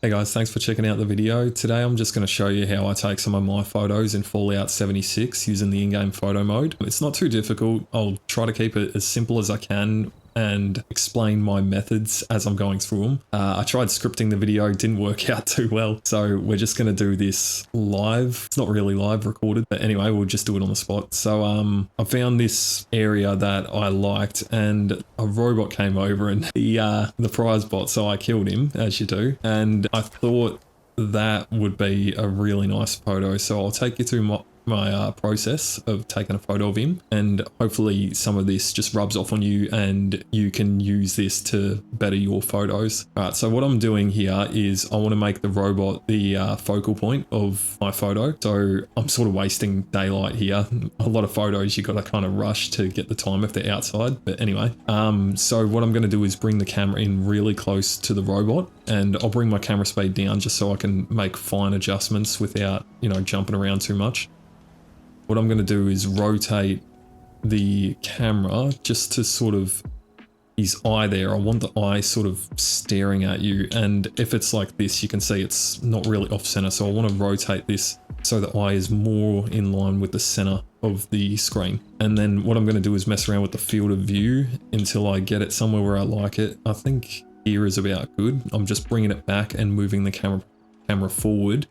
Hey guys, thanks for checking out the video. Today I'm just going to show you how I take some of my photos in Fallout 76 using the in-game photo mode. It's not too difficult. I'll try to keep it as simple as I can and explain my methods as I'm going through them. I tried scripting the video, didn't work out too well, so we're just going to do this live. It's not really live recorded, but anyway, we'll just do it on the spot. So I found this area that I liked and a robot came over and the prize bot, so I killed him, as you do, and I thought that would be a really nice photo. So I'll take you through my process of taking a photo of him, and hopefully some of this just rubs off on you and you can use this to better your photos. All right, so what I'm doing here is I want to make the robot the focal point of my photo. So I'm sort of wasting daylight here. A lot of photos you got to kind of rush to get the time if they're outside, but anyway. So what I'm going to do is bring the camera in really close to the robot, and I'll bring my camera speed down just so I can make fine adjustments without, you know, jumping around too much. What I'm going to do is rotate the camera just to sort of his eye there. I want the eye sort of staring at you, and if it's like this, you can see it's not really off center. So I want to rotate this so the eye is more in line with the center of the screen. And then what I'm going to do is mess around with the field of view until I get it somewhere where I like it. I think here is about good. I'm just bringing it back and moving the camera forward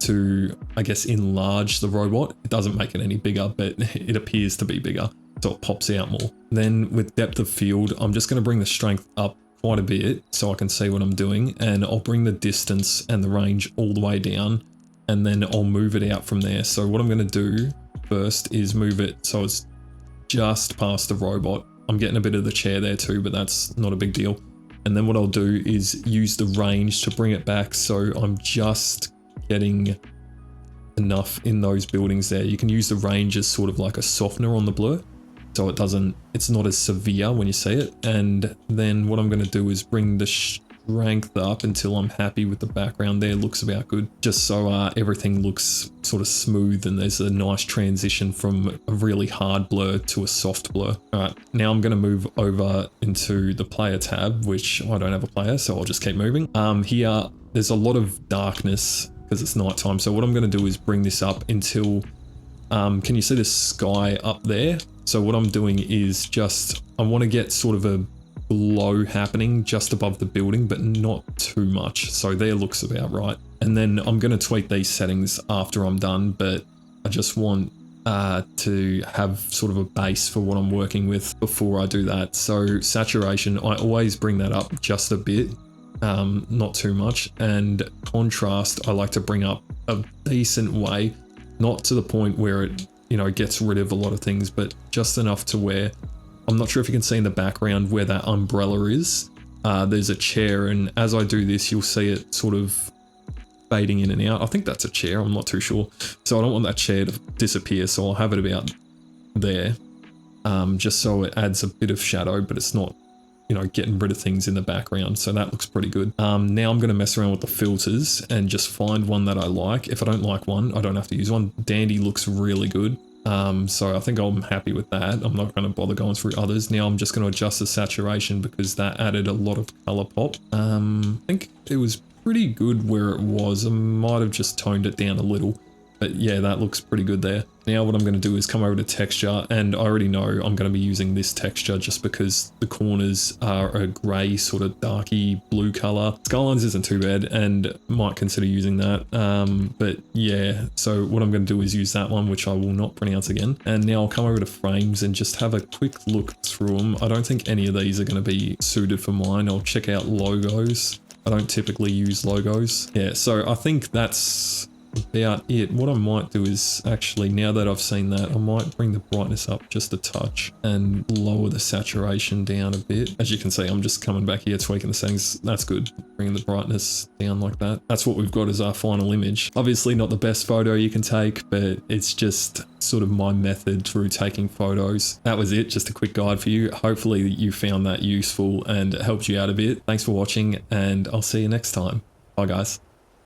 to, I guess, enlarge the robot. It doesn't make it any bigger, but it appears to be bigger, so it pops out more. Then with depth of field, I'm just going to bring the strength up quite a bit so I can see what I'm doing, and I'll bring the distance and the range all the way down, and then I'll move it out from there. So what I'm going to do first is move it so it's just past the robot. I'm getting a bit of the chair there too, but that's not a big deal. And then what I'll do is use the range to bring it back so I'm just getting enough in those buildings there. You can use the range as sort of like a softener on the blur, so it's not as severe when you see it. And then what I'm going to do is bring the strength up until I'm happy with the background there. Looks about good, just so everything looks sort of smooth and there's a nice transition from a really hard blur to a soft blur. All right, now I'm going to move over into the player tab, which I don't have a player, so I'll just keep moving. Here there's a lot of darkness because it's nighttime. So what I'm going to do is bring this up until, can you see the sky up there? So what I'm doing is I want to get sort of a glow happening just above the building, but not too much. So there looks about right. And then I'm going to tweak these settings after I'm done, but I just want to have sort of a base for what I'm working with before I do that. So saturation, I always bring that up just a bit. Not too much, and contrast I like to bring up a decent way, not to the point where it, you know, gets rid of a lot of things, but just enough to where, I'm not sure if you can see in the background where that umbrella is, there's a chair, and as I do this you'll see it sort of fading in and out. I think that's a chair, I'm not too sure, so I don't want that chair to disappear, so I'll have it about there, just so it adds a bit of shadow, but it's not, you know, getting rid of things in the background. So that looks pretty good. Now I'm going to mess around with the filters and just find one that I like. If I don't like one, I don't have to use one. Dandy looks really good. So I think I'm happy with that. I'm not going to bother going through others. Now I'm just going to adjust the saturation because that added a lot of color pop. I think it was pretty good where it was. I might have just toned it down a little. But yeah, that looks pretty good there. Now what I'm going to do is come over to texture, and I already know I'm going to be using this texture just because the corners are a grey sort of darky blue color. Skylines isn't too bad and might consider using that. But yeah, so what I'm going to do is use that one, which I will not pronounce again. And now I'll come over to frames and just have a quick look through them. I don't think any of these are going to be suited for mine. I'll check out logos. I don't typically use logos. Yeah, so I think that's about it. What I might do is actually, now that I've seen that, I might bring the brightness up just a touch and lower the saturation down a bit. As you can see, I'm just coming back here, tweaking the settings. That's good. Bringing the brightness down like that. That's what we've got as our final image. Obviously not the best photo you can take, but it's just sort of my method through taking photos. That was it. Just a quick guide for you. Hopefully you found that useful and it helped you out a bit. Thanks for watching, and I'll see you next time. Bye guys.